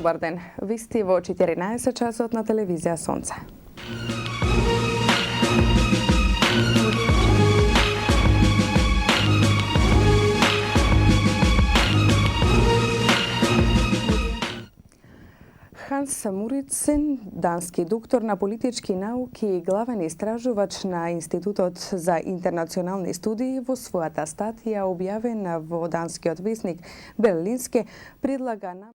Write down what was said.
Добар ден. Ви сте во 14 часот на телевизија Сонце. Ханс Самуридсен, дански доктор на политички науки и главен истражувач на Институтот за интернационални студии, во својата статија објавена во данскиот весник Берлинске, предлага на